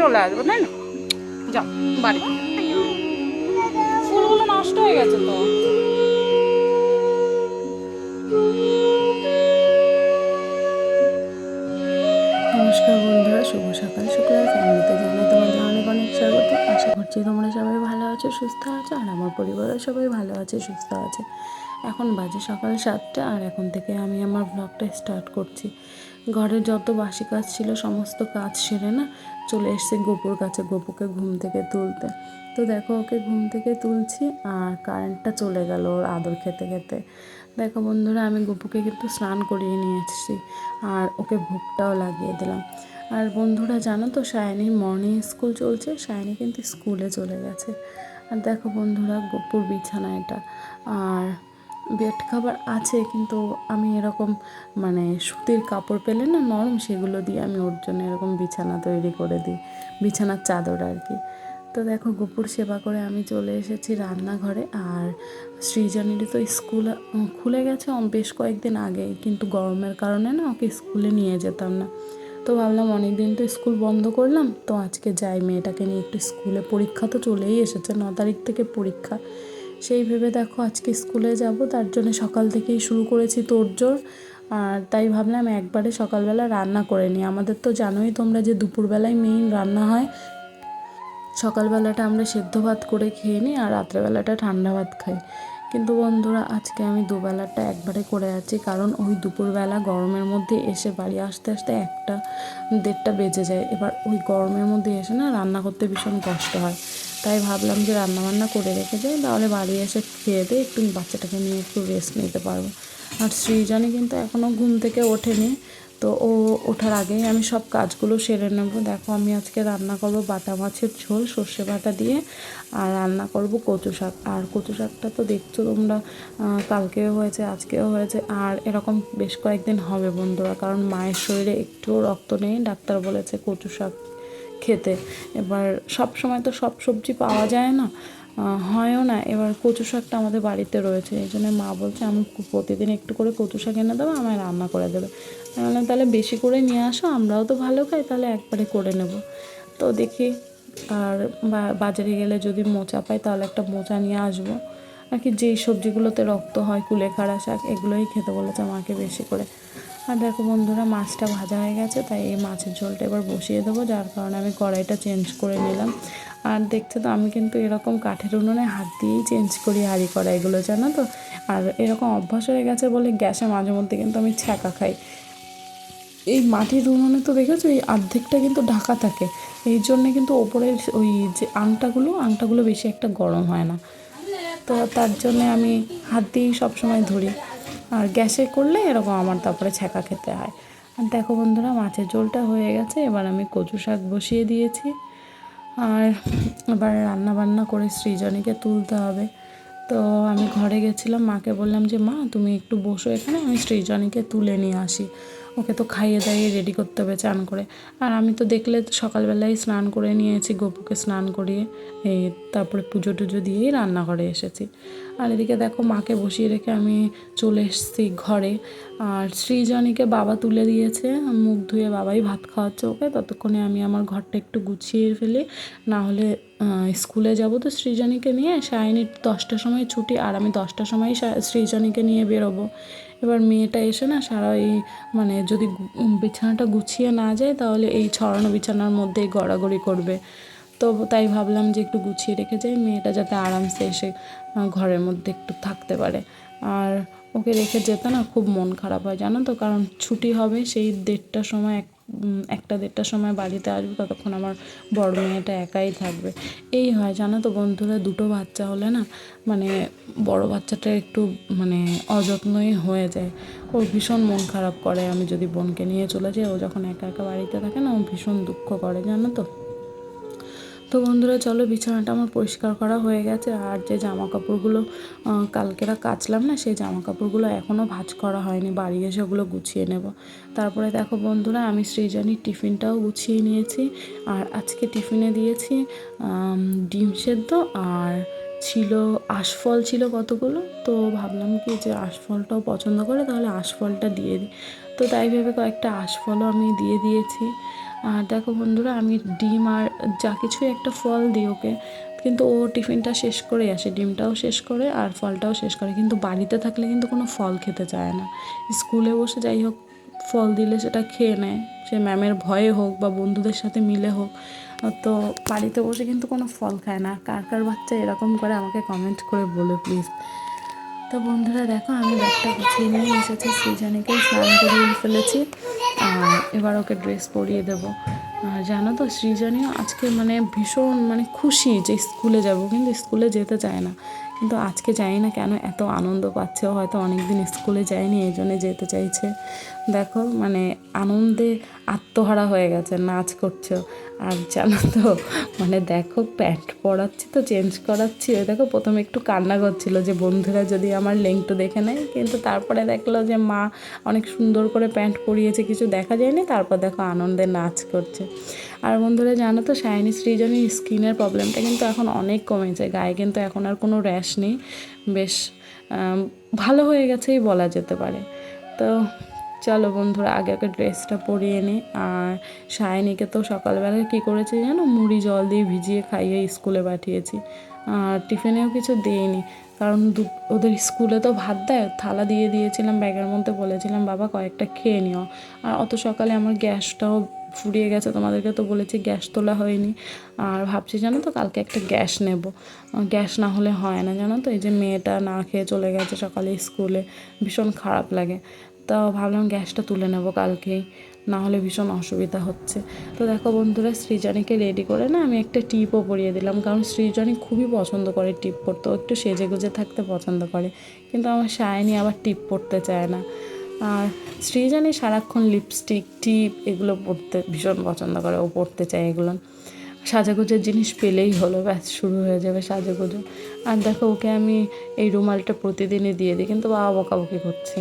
চলে আসবো, তাই না? যাও বাড়িতে, ফুলগুলো নষ্ট হয়ে গেছে তো। নমস্কার বন্ধুরা, শুভ সকাল। শুক্লার ফ্যামিলিতে জানাই তোমাদের অনেক অনেক স্বাগত। আশা করছি তোমরা সবাই ভালো আছো, সুস্থ আছো, আর আমার পরিবারের সবাই ভালো আছে, সুস্থ আছে। এখন বাজে সকাল 7টা, আর এখন থেকে আমি আমার ব্লগটা স্টার্ট করছি। ঘরের যত বাসি কাজ ছিল সমস্ত কাজ সেরে না চলে এসেছি গোপুর কাছে, গোপুকে ঘুম থেকে তুলতে। তো দেখো, ওকে ঘুম থেকে তুলছি আর কারেন্টটা চলে গেল ওর আদর খেতে খেতে। দেখো বন্ধুরা, আমি গোপুকে কিন্তু স্নান করিয়ে নিয়ে এসেছি আর ওকে ভোগটাও লাগিয়ে দিলাম। আর বন্ধুরা জানো তো, সায়নীর মর্নিং স্কুল চলছে, সায়নী কিন্তু স্কুলে চলে গেছে। আর দেখো বন্ধুরা, গোপুর বিছানা এটা। আর বেড খাবার আছে, কিন্তু আমি এরকম মানে সুতির কাপড় পেলে না নরম, সেগুলো দিয়ে আমি ওর জন্য এরকম বিছানা তৈরি করে দিই, বিছানার চাদর আর কি। তো দেখো, গোপুর সেবা করে আমি চলে এসেছি রান্নাঘরে। আর সৃজনীরও তো স্কুল খুলে গেছে বেশ কয়েকদিন আগেই, কিন্তু গরমের কারণে না ওকে স্কুলে নিয়ে যেতাম না। তো ভাবলাম অনেক দিন তো স্কুল বন্ধ করলাম, তো আজকে যাই মেয়েটাকে নিয়ে একটু স্কুলে। পরীক্ষা তো চলেই এসেছে, 9 তারিখ থেকে পরীক্ষা। সেই ভেবে দেখো আজকে স্কুলে যাব, তার জন্য সকাল থেকেই শুরু করেছি তোড়জোড়। আর তাই ভাবলাম একবারে সকালবেলা রান্না করে নিই। আমাদের তো জানোই তোমরা যে দুপুরবেলায় মেইন রান্না হয়। সকালবেলাটা আমরা সেদ্ধ ভাত করে খেয়ে নিই আর রাত্রেবেলাটা ঠান্ডা ভাত খাই। কিন্তু বন্ধুরা, আজকে আমি দুবেলাটা একবারে করে আছি, কারণ ওই দুপুরবেলা গরমের মধ্যে এসে বাড়ি আসতে আসতে 1টা 1:30টা বেজে যায়। এবার ওই গরমের মধ্যে এসে না রান্না করতে ভীষণ কষ্ট হয়। তাই ভাবলাম যে রান্নাবান্না করে রেখে যাই, তাহলে বাড়ি এসে খেয়ে দিয়ে একটু বাচ্চাটাকে নিয়ে একটু রেস্ট নিতে পারবো। আর সৃজনী কিন্তু এখনও ঘুম থেকে ওঠেনি, তো ও ওঠার আগেই আমি সব কাজগুলো সেরে নেবো। দেখো, আমি আজকে রান্না করব বাটা মাছের ঝোল সর্ষে বাটা দিয়ে, আর রান্না করব কচু শাক। আর কচু শাকটা তো দেখছো তোমরা, কালকেও হয়েছে, আজকেও হয়েছে, আর এরকম বেশ কয়েকদিন হবে বন্ধুরা, কারণ মায়ের শরীরে একটুও রক্ত নেই। ডাক্তার বলেছে কচু শাক খেতে। এবার সব সময় তো সব সবজি পাওয়া যায় না, হয়ও না। এবার কচু শাকটা আমাদের বাড়িতে রয়েছে, এই জন্য মা বলছে আমি প্রতিদিন একটু করে কচু শাক এনে দেবো, আমায় রান্না করে দেবে। আমি বললাম তাহলে বেশি করে নিয়ে আসো, আমরাও তো ভালো খাই, তাহলে একবারে করে নেব। তো দেখি, আর বাজারে গেলে যদি মোচা পাই তাহলে একটা মোচা নিয়ে আসবো। আর কি, যেই সবজিগুলোতে রক্ত হয়, কুলেখাড়া শাক, এগুলোই খেতে বলেছে মাকে বেশি করে। আর দেখো বন্ধুরা, মাছটা ভাজা হয়ে গেছে, তাই এই মাছের ঝোলটা এবার বসিয়ে দেবো, যার কারণে আমি কড়াইটা চেঞ্জ করে নিলাম। আর দেখছো তো, আমি কিন্তু এরকম কাঠের উনুনে হাত দিয়েই চেঞ্জ করি হাঁড়ি কড়াইগুলো, জানো তো। আর এরকম অভ্যাস হয়ে গেছে বলে গ্যাসে মাঝে মধ্যে কিন্তু আমি ছ্যাঁকা খাই। এই মাটির উনুনে তো দেখেছো, এই অর্ধেকটা কিন্তু ঢাকা থাকে, এই জন্যে কিন্তু ওপরের ওই যে আংটাগুলো বেশি একটা গরম হয় না। তো তার জন্যে আমি হাত দিয়েই সবসময় ধরি। আর গ্যাসে করলে এরকম আমার তারপরে ছ্যাঁকা খেতে হয়। আর দেখো বন্ধুরা, মাছের ঝোলটা হয়ে গেছে, এবার আমি কচু শাক বসিয়ে দিয়েছি। আর এবার রান্না বান্না করে সৃজনীকে তুলতে হবে। তো আমি ঘরে গেছিলাম, মাকে বললাম যে মা তুমি একটু বসো এখানে, আমি সৃজনীকে তুলে নিয়ে আসি। ওকে তো খাইয়ে দাইয়ে রেডি করতে হবে চান করে। আর আমি তো দেখলে সকালবেলায় স্নান করে নিয়েছি, গোপুকে স্নান করিয়ে এই তারপরে পুজো টুজো দিয়েই রান্নাঘরে এসেছি। আর এদিকে দেখো, মাকে বসিয়ে রেখে আমি চলে এসেছি ঘরে। আর সৃজনীকে বাবা তুলে দিয়েছে, মুখ ধুয়ে বাবাই ভাত খাওয়াচ্ছে ওকে। ততক্ষণে আমি আমার ঘরটা একটু গুছিয়ে ফেলি, না হলে স্কুলে যাব তো সৃজনীকে নিয়ে। সায়নীর 10টার সময় ছুটি, আর আমি 10টার সময় সৃজনীকে নিয়ে বেরোবো। এবার মেয়েটা এসে না সারা এই মানে যদি বিছানাটা গুছিয়ে না যায়, তাহলে এই ছড়ানো বিছানার মধ্যেই গড়াগড়ি করবে। তো তাই ভাবলাম যে একটু গুছিয়ে রেখে যাই, মেয়েটা যাতে আরামসে এসে ঘরের মধ্যে একটু থাকতে পারে। আর ওকে রেখে যেতে না খুব মন খারাপ হয়, জানো তো, কারণ ছুটি হবে সেই 1:30টার সময়, 1টা 1:30টার সময় বাড়িতে আসবো, ততক্ষণ আমার বড় মেয়েটা একাই থাকবে। এই হয় জানো তো বন্ধুরা, দুটো বাচ্চা হলে না মানে বড় বাচ্চাটা একটু মানে অযত্নই হয়ে যায়। ওর ভীষণ মন খারাপ করে, আমি যদি বোনকে নিয়ে চলে যাই, ও যখন একা একা বাড়িতে থাকে না, ও ভীষণ দুঃখ করে, জানো তো। তো বন্ধুরা চলো, বিছানাটা আমার পরিষ্কার করা হয়ে গেছে। আর যে জামা কাপড়গুলো কালকেরা কাচলাম না, সেই জামা কাপড়গুলো এখনও ভাঁজ করা হয়নি, বাড়ি এসে ওগুলো গুছিয়ে নেব। তারপরে দেখো বন্ধুরা, আমি সৃজনীর টিফিনটাও গুছিয়ে নিয়েছি। আর আজকে টিফিনে দিয়েছি ডিম সেদ্ধ, আর ছিল আঁশফল ছিল কতগুলো। তো ভাবলাম কি যে আঁশফলটাও পছন্দ করে, তাহলে আঁশফলটা দিয়ে দিই। তো তাই ভেবে কয়েকটা আঁশফলও আমি দিয়ে দিয়েছি। আর দেখো বন্ধুরা, আমি ডিম আর যা কিছুই একটা ফল দিই ওকে, কিন্তু ও টিফিনটা শেষ করে আসে, ডিমটাও শেষ করে আর ফলটাও শেষ করে, কিন্তু বাড়িতে থাকলে কিন্তু কোনো ফল খেতে চায় না। স্কুলে বসে যাই হোক ফল দিলে সেটা খেয়ে নেয়, সে ম্যামের ভয়ে হোক বা বন্ধুদের সাথে মিলে হোক। তো বাড়িতে বসে কিন্তু কোনো ফল খায় না। কার কার বাচ্চা এরকম করে আমাকে কমেন্ট করে বলো প্লিজ। তো বন্ধুরা দেখো, আমি ব্যাগটা গুছিয়ে নিয়ে এসেছি, সৃজনীকে স্নান করিয়ে ফেলেছি, আর এবার ওকে ড্রেস পরিয়ে দেবো। আর জানো তো, সৃজনীও আজকে মানে ভীষণ মানে খুশি যে স্কুলে যাব, কিন্তু স্কুলে যেতে চায় না। কিন্তু আজকে জানি না কেন এত আনন্দ পাচ্ছে, ও হয়তো অনেক দিন স্কুলে যায়নি এই জন্যে যেতে চাইছে। দেখো মানে আনন্দে আত্মহারা হয়ে গেছে, নাচ করছে। আর জানো তো মানে দেখো, প্যান্ট পরাচ্ছি তো চেঞ্জ করাচ্ছি, ওই দেখো প্রথমে একটু কান্না করছিল যে বন্ধুরা যদি আমার লেংটু দেখে নেয়, কিন্তু তারপরে দেখলো যে মা অনেক সুন্দর করে প্যান্ট পরিয়েছে, কিছু দেখা যায়নি। তারপর দেখো আনন্দে নাচ করছে। আর বন্ধুরা জানো তো, শাইনি সৃজনীর স্কিনের প্রবলেমটা কিন্তু এখন অনেক কমেছে, গায়ে কিন্তু এখন আর কোনো র্যাশ নেই, বেশ ভালো হয়ে গেছেই বলা যেতে পারে। তো চলো বন্ধুরা, আগে ওকে ড্রেসটা পরিয়ে নিই। আর শাইনিকে তো সকালবেলায় কী করেছি জানো, মুড়ি জল দিয়ে ভিজিয়ে খাইয়ে স্কুলে পাঠিয়েছি, আর টিফিনেও কিছু দিইনি, কারণ ওদের স্কুলে তো ভাত দেয়, থালা দিয়ে দিয়েছিলাম ব্যাগের মধ্যে, বলেছিলাম বাবা কয়েকটা খেয়ে নিও। আর অত সকালে আমার গ্যাসটাও ফুরিয়ে গেছে, তোমাদেরকে তো বলেছি গ্যাস তোলা হয়নি। আর ভাবছি জানো তো, কালকে একটা গ্যাস নেব, গ্যাস না হলে হয় না জানো তো। এই যে মেয়েটা না খেয়ে চলে গেছে সকালে স্কুলে, ভীষণ খারাপ লাগে। তো ভাবলাম গ্যাসটা তুলে নেব কালকেই, না হলে ভীষণ অসুবিধা হচ্ছে। তো দেখো বন্ধুরা, সৃজনীকে রেডি করে না আমি একটা টিপও পরিয়ে দিলাম, কারণ সৃজনী খুবই পছন্দ করে টিপ পরতে, ও একটু সেজে গুজে থাকতে পছন্দ করে, কিন্তু আমার শাইনি আবার টিপ পরতে চায় না। আর সৃজনী সারাক্ষণ লিপস্টিক টিপ এগুলো পরতে ভীষণ পছন্দ করে, ও পরতে চায় এগুলো। সাজাগোজের জিনিস পেলেই হলো, ব্যাস শুরু হয়ে যাবে সাজাগোজো। আর দেখো ওকে আমি এই রুমালটা প্রতিদিনই দিয়ে দিই, কিন্তু বাবা বকাবকি করছে।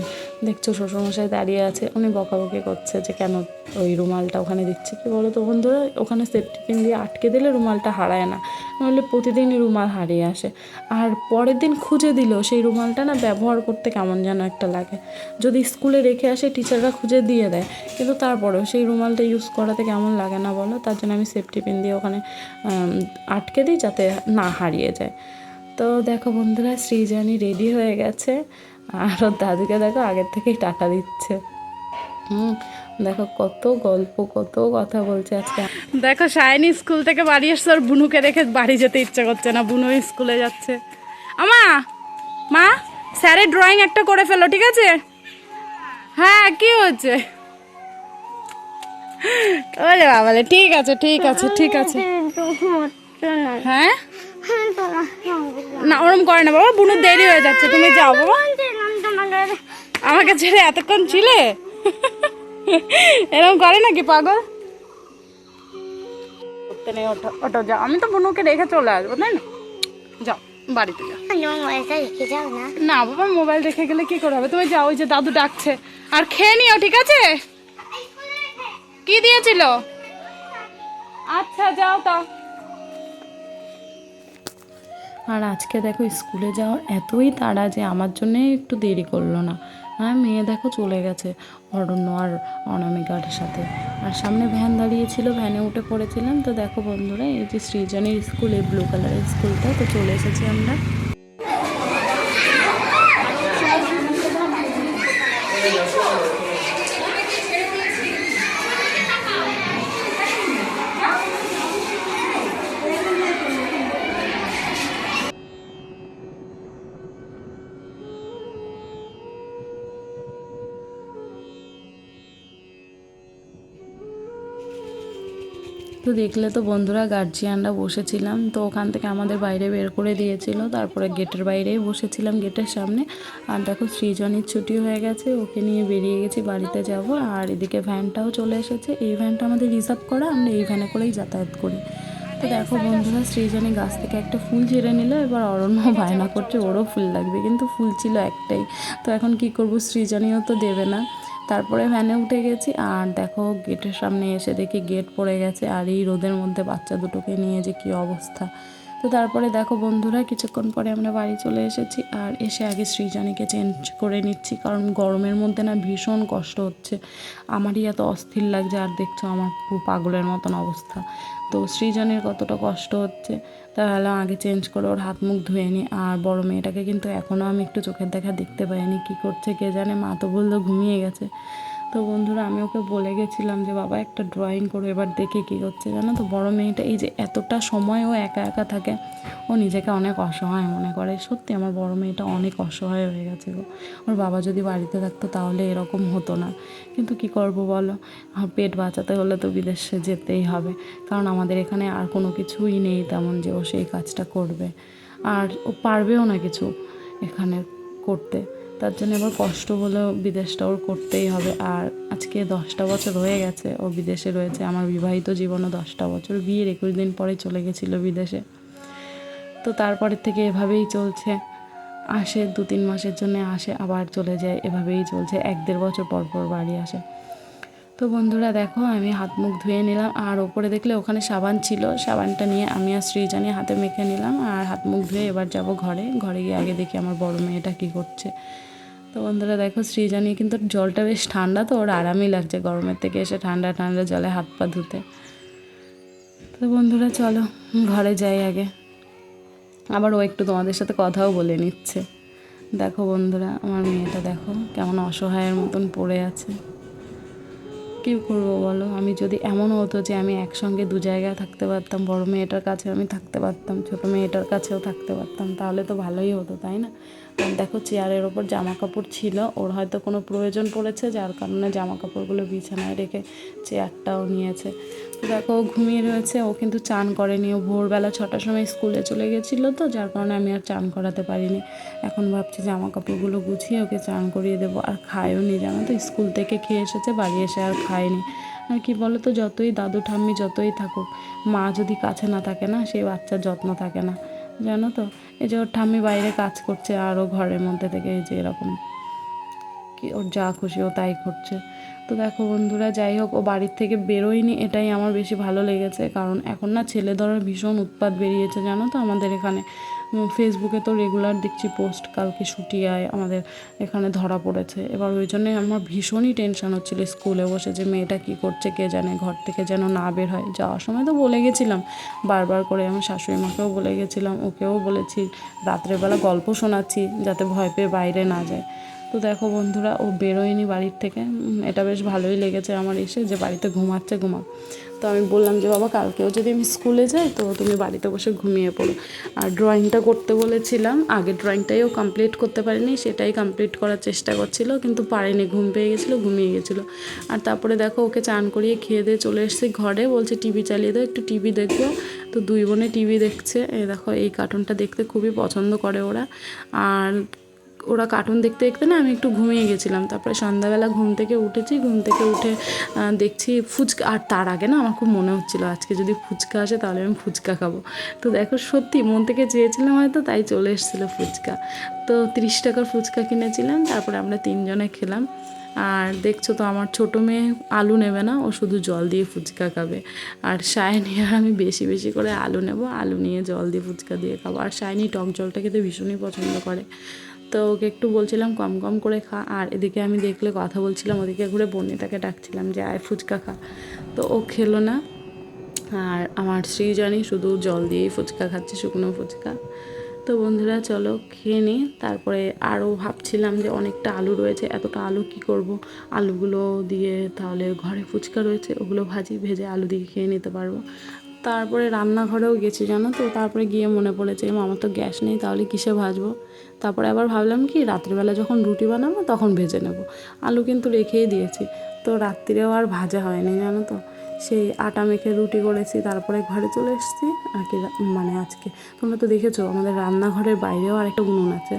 দেখছো শ্বশুরমশাই দাঁড়িয়ে আছে, উনি বকাবকি করছে যে কেন ওই রুমালটা ওখানে দিচ্ছে। কি বলো তো বন্ধুরা, ওখানে সেফটি পিন দিয়ে আটকে দিলে রুমালটা হারায় না, নাহলে প্রতিদিনই রুমাল হারিয়ে আসে। আর পরের দিন খুঁজে দিলেও সেই রুমালটা না ব্যবহার করতে কেমন যেন একটা লাগে। যদি স্কুলে রেখে আসে টিচাররা খুঁজে দিয়ে দেয়, কিন্তু তারপরেও সেই রুমালটা ইউজ করাতে কেমন লাগে না বলো। তার জন্য আমি সেফটি পিন দিয়ে ওখানে আটকে দিই যাতে না হারিয়ে যায়। তো দেখো বন্ধুরা, সৃজনী রেডি হয়ে গেছে, আর ওর দাদুকে দেখো আগের থেকেই টাকা দিচ্ছে। দেখো কত গল্প, কত কথা বলছে আজকে। দেখো শাইনি স্কুল থেকে বাড়ি এসছে, ওর বুনুকে রেখে বাড়ি যেতে ইচ্ছে করছে না, বুনু স্কুলে যাচ্ছে। মা স্যারের ড্রয়িং একটা করে ফেলো, ঠিক আছে? হ্যাঁ, কি হয়েছে? ওরে বাবালে, ঠিক আছে ঠিক আছে ঠিক আছে। হ্যাঁ না, ওরম করে না বাবা, বুনুর দেরি হয়ে যাচ্ছে, তুমি যাও বাবা। আমাকে ছেড়ে এতক্ষণ ছিলে? এরকম করে নাকি পাগল? ওটা যাও, আমি তো বুনুকে রেখে চলে আসবো, তাই না? যাও বাড়িতে যাও। না বাবা, মোবাইল রেখে গেলে কি করে হবে, তুমি যাও, ওই যে দাদু ডাকছে। আর খেয়ে নিও, ঠিক আছে? কি দিয়েছিল? আচ্ছা যাও তা। আর আজকে দেখো স্কুলে যাওয়ার এতই তাড়া যে আমার জন্যে একটু দেরি করলো না। হ্যাঁ, মেয়ে দেখো চলে গেছে অরণ্য আর অনামিকার সাথে। আর সামনে ভ্যান দাঁড়িয়েছিল, ভ্যানে উঠে পড়েছিলাম। তো দেখো বন্ধুরা, এই যে সৃজনীর স্কুল, এই ব্লু কালারের স্কুলটা, তো চলে এসেছি আমরা। তো দেখলে তো বন্ধুরা, গার্জিয়ানরা বসেছিলাম, তো ওখান থেকে আমাদের বাইরে বের করে দিয়েছিল, তারপরে গেটের বাইরেই বসেছিলাম, গেটের সামনে। আর দেখো সৃজনীর ছুটি হয়ে গেছে, ওকে নিয়ে বেরিয়ে গেছি, বাড়িতে যাব। আর এদিকে ভ্যানটাও চলে এসেছে, এই ভ্যানটা আমাদের রিজার্ভ করা, আমরা এই ভ্যানে করেই যাতায়াত করি। তো দেখো বন্ধুরা, সৃজনী গাছ থেকে একটা ফুল ছিঁড়ে নিল, এবার অরণ্য বায়না করছে ওরও ফুল লাগবে, কিন্তু ফুল ছিল একটাই। তো এখন কি করব, সৃজনীও তো দেবে না। তারপরে ভ্যানে উঠে গেছি, আর দেখো গেটের সামনে এসে দেখি গেট পড়ে গেছে, আর এই রোদের মধ্যে বাচ্চা দুটোকে নিয়ে যে কী অবস্থা। তো তারপরে দেখো বন্ধুরা কিছুক্ষণ পরে আমরা বাড়ি চলে এসেছি, আর এসে আগে সৃজনীকে চেঞ্জ করে নিচ্ছি, কারণ গরমের মধ্যে না ভীষণ কষ্ট হচ্ছে, আমারই এত অস্থির লাগছে, আর দেখছো আমার পুরো পাগলের মতন অবস্থা। তো সৃজনীর কতটা কষ্ট হচ্ছে, তাহলে আগে চেঞ্জ করে ওর হাত মুখ ধুয়ে নিই। আর বড় মেয়েটাকে কিন্তু এখনও আমি একটু চোখের দেখা দেখতে পাইনি, কী করছে কে জানে, মা তো বললো ঘুমিয়ে গেছে। তো বন্ধুরা আমি ওকে বলে গেছিলাম যে বাবা একটা ড্রয়িং করো, এবার দেখে কী করছে জানো তো। বড় মেয়েটা এই যে এতটা সময় ও একা একা থাকে, ও নিজেকে অনেক অসহায় মনে করে। সত্যি আমার বড় মেয়েটা অনেক অসহায় হয়ে গেছে গো। ওর বাবা যদি বাড়িতে থাকতো তাহলে এরকম হতো না, কিন্তু কি করব বলো, পেট বাঁচাতে হলে তো বিদেশে যেতেই হবে, কারণ আমাদের এখানে আর কোনো কিছুই নেই তেমন যে ও সেই কাজটা করবে, আর ও পারবেও না কিছু এখানে করতে। তার জন্য এবার কষ্ট হলেও বিদেশটা ওর করতেই হবে। আর আজকে 10টা বছর হয়ে গেছে ও বিদেশে রয়েছে, আমার বিবাহিত জীবনও 10টা বছর, বিয়ের 21 দিন পরে চলে গেছিলো বিদেশে। তো তারপরের থেকে এভাবেই চলছে, আসে 2-3 মাসের জন্য আসে আবার চলে যায়, এভাবেই চলছে, 1-1.5 বছর পর পর বাড়ি আসে। তো বন্ধুরা দেখো আমি হাত মুখ ধুয়ে নিলাম, আর ওপরে দেখলে ওখানে সাবান ছিল, সাবানটা নিয়ে আমি আর সৃজনী হাতে মেখে নিলাম, আর হাত মুখ ধুয়ে এবার যাব ঘরে গিয়ে আগে দেখি আমার বড় মেয়েটা কী করছে। তো বন্ধুরা দেখো সৃজনী কিন্তু জলটা বেশ ঠান্ডা, তো ওর আরামই লাগছে গরমের থেকে এসে ঠান্ডা ঠান্ডা জলে হাত পা ধুতে। তো বন্ধুরা চলো ঘরে যাই আগে, আবার ও একটু তোমাদের সাথে কথাও বলে নিচ্ছে। দেখো বন্ধুরা আমার মেয়েটা দেখো কেমন অসহায়ের মতন পড়ে আছে। কী করবো বলো, আমি যদি এমন হতো যে আমি একসঙ্গে 2 জায়গায় থাকতে পারতাম, বড় মেয়েটার কাছে আমি থাকতে পারতাম, ছোটো মেয়েটার কাছেও থাকতে পারতাম, তাহলে তো ভালোই হতো, তাই না? আর দেখো চেয়ারের ওপর জামা কাপড় ছিল, ওর হয়তো কোনো প্রয়োজন পড়েছে যার কারণে জামা কাপড়গুলো বিছানায় রেখে চেয়ারটাও নিয়েছে। তো দেখো ও ঘুমিয়ে রয়েছে, ও কিন্তু চান করেনি, ও ভোরবেলা 6টার সময় স্কুলে চলে গেছিলো, তো যার কারণে আমি আর চান করাতে পারিনি। এখন ভাবছি জামা কাপড়গুলো গুছিয়ে ওকে চান করিয়ে দেবো। আর খায়ও নি জানো তো, স্কুল থেকে খেয়ে এসেছে, বাড়ি এসে আর খায়নি। আর কি বলো তো, যতই দাদু ঠাম্মি যতই থাকুক, মা যদি কাছে না থাকে না, সেই বাচ্চার যত্ন থাকে না, জানো তো। এই যে ওর ঠাম্মি বাইরে কাজ করছে আর ও ঘরের মধ্যে থেকে এই যে এরকম কি ওর যা খুশি ও তাই করছে। তো দেখো বন্ধুরা যাই হোক, ও বাড়ির থেকে বেরোয়নি, এটাই আমার বেশি ভালো লেগেছে, কারণ এখন না ছেলে ধরার ভীষণ উৎপাত বেরিয়েছে জানো তো আমাদের এখানে। ফেসবুকে তো রেগুলার দেখছি পোস্ট, কালকে শুটিয়ায় আমাদের এখানে ধরা পড়েছে। এবার ওই জন্যে আমার ভীষণই টেনশন হচ্ছিলো স্কুলে বসে যে মেয়েটা কী করছে কে জানে, ঘর থেকে যেন না বের হয়। যাওয়ার সময় তো বলে গেছিলাম বারবার করে, আমার শাশুড়ি মাকেও বলে গেছিলাম, ওকেও বলেছি, রাত্রেবেলা গল্প শোনাচ্ছি যাতে ভয় পেয়ে বাইরে না যায়। তো দেখো বন্ধুরা ও বেরোয়নি বাড়ির থেকে, এটা বেশ ভালোই লেগেছে আমার এসে, যে বাড়িতে ঘুমাচ্ছে ঘুমা। তো আমি বললাম যে বাবা কালকেও যদি আমি স্কুলে যাই তো তুমি বাড়িতে বসে ঘুমিয়ে পড়ো। আর ড্রয়িংটা করতে বলেছিলাম, আগের ড্রয়িংটাইও কমপ্লিট করতে পারিনি, সেটাই কমপ্লিট করার চেষ্টা করছিলো কিন্তু পারেনি, ঘুম পেয়ে গেছিলো, ঘুমিয়ে গেছিলো। আর তারপরে দেখো ওকে চান করিয়ে খেয়ে দিয়ে চলে এসেছি ঘরে, বলছে টিভি চালিয়ে দাও, একটু টিভি দেখবো। তো 2 বোনে টিভি দেখছে, এই দেখো এই কার্টুনটা দেখতে খুবই পছন্দ করে ওরা। আর ওরা কার্টুন দেখতে দেখতে না আমি একটু ঘুমিয়ে গেছিলাম, তারপরে সন্ধ্যাবেলা ঘুম থেকে উঠেছি, ঘুম থেকে উঠে দেখছি ফুচকা, আর তার আগে না আমার খুব মনে হচ্ছিলো আজকে যদি ফুচকা আসে তাহলে আমি ফুচকা খাবো। তো দেখো সত্যি মন থেকে চেয়েছিলাম হয়তো, তাই চলে এসেছিলো ফুচকা। তো 30 টাকার ফুচকা কিনেছিলাম, তারপরে আমরা 3 জনে খেলাম। আর দেখছো তো আমার ছোটো মেয়ে আলু নেবে না, ও শুধু জল দিয়ে ফুচকা খাবে। আর শাইনি আর আমি বেশি বেশি করে আলু নেব, আলু নিয়ে জল দিয়ে ফুচকা দিয়ে খাবো। আর শাইনি টক জলটা খেতে ভীষণই পছন্দ করে, তো ওকে একটু বলছিলাম কম কম করে খা। আর এদিকে আমি দেখলে কথা বলছিলাম, ওদিকে ঘুরে বর্ণিতাকে ডাকছিলাম যে আয় ফুচকা খা, তো ও খেলো না। আর আমার সৃজনী শুধু জল দিয়েই ফুচকা খাচ্ছে, শুকনো ফুচকা। তো বন্ধুরা চলো খেয়ে নিই, তারপরে আরও ভাবছিলাম যে অনেকটা আলু রয়েছে, এতটা আলু কি করব, আলুগুলো দিয়ে তাহলে ঘরে ফুচকা রয়েছে ওগুলো ভেজে আলু দিয়ে খেয়ে নিতে পারবো। তারপরে রান্নাঘরেও গেছি জানো তো, তারপরে গিয়ে মনে পড়েছে আমার তো গ্যাস নেই, তাহলে কিসে ভাজবো। তারপরে আবার ভাবলাম কি রাত্রিবেলা যখন রুটি বানাবো তখন ভেজে নেব, আলু কিন্তু রেখেই দিয়েছি। তো রাত্রিরেও আর ভাজা হয়নি জানো তো, সেই আটা মেখে রুটি করেছি, তারপরে ঘরে চলে এসেছি আর কি। মানে আজকে তোমরা তো দেখেছো আমাদের রান্নাঘরের বাইরেও আরেকটা উনুন আছে,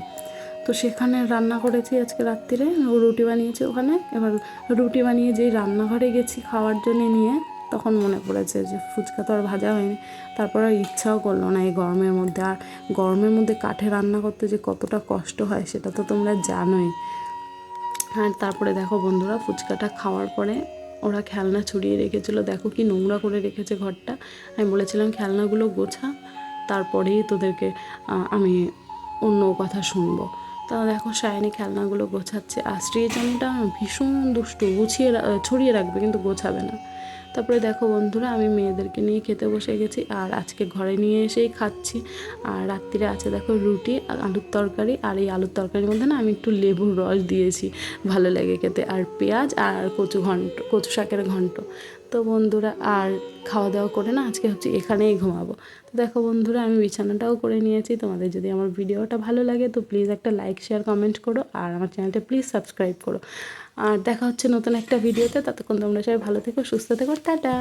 তো সেখানে রান্না করেছি আজকে রাত্রিরে, ও রুটি বানিয়েছে ওখানে। এবার রুটি বানিয়ে যেই রান্নাঘরে গেছি খাওয়ার জন্য নিয়ে, তখন মনে পড়েছে যে ফুচকা তো আর ভাজা হয়নি। তারপর আর ইচ্ছাও করলো না এই গরমের মধ্যে, আর গরমের মধ্যে কাঠে রান্না করতে যে কতটা কষ্ট হয় সেটা তো তোমরা জানোই। আর তারপরে দেখো বন্ধুরা ফুচকাটা খাওয়ার পরে ওরা খেলনা ছড়িয়ে রেখেছিলো, দেখো কি নোংরা করে রেখেছে ঘরটা। আমি বলেছিলাম খেলনাগুলো গোছা, তারপরেই তোদেরকে আমি অন্য কথা শুনবো। তা দেখো সায়নী খেলনাগুলো গোছাচ্ছে, আর শ্রীজানিটা ভীষণ দুষ্টু, ছড়িয়ে রাখবে কিন্তু গোছাবে না। তারপরে দেখো বন্ধুরা, আমি মেয়েদেরকে নিয়ে খেতে বসে গেছি, আর আজকে ঘরে নিয়ে এসেই খাচ্ছি। আর রাত্রিরে আছে দেখো রুটি আর আলুর তরকারি, আর এই আলুর তরকারির মধ্যে না আমি একটু লেবুর রস দিয়েছি, ভালো লাগে খেতে, আর পেঁয়াজ আর কচু শাকের ঘন্ট। তো বন্ধুরা, আর খাওয়া দাওয়া করে না আজকে হচ্ছে এখানেই ঘুমাবো। তো দেখো বন্ধুরা, আমি বিছানাটাও করে নিয়েছি। তোমাদের যদি আমার ভিডিওটা ভালো লাগে তো প্লিজ একটা লাইক শেয়ার কমেন্ট করো, আর আমার চ্যানেলটা প্লিজ সাবস্ক্রাইব করো। আর দেখা হচ্ছে নতুন একটা ভিডিওতে। ততক্ষণ তোমরা সবাই ভালো থেকো, সুস্থ থেকো, টাটা।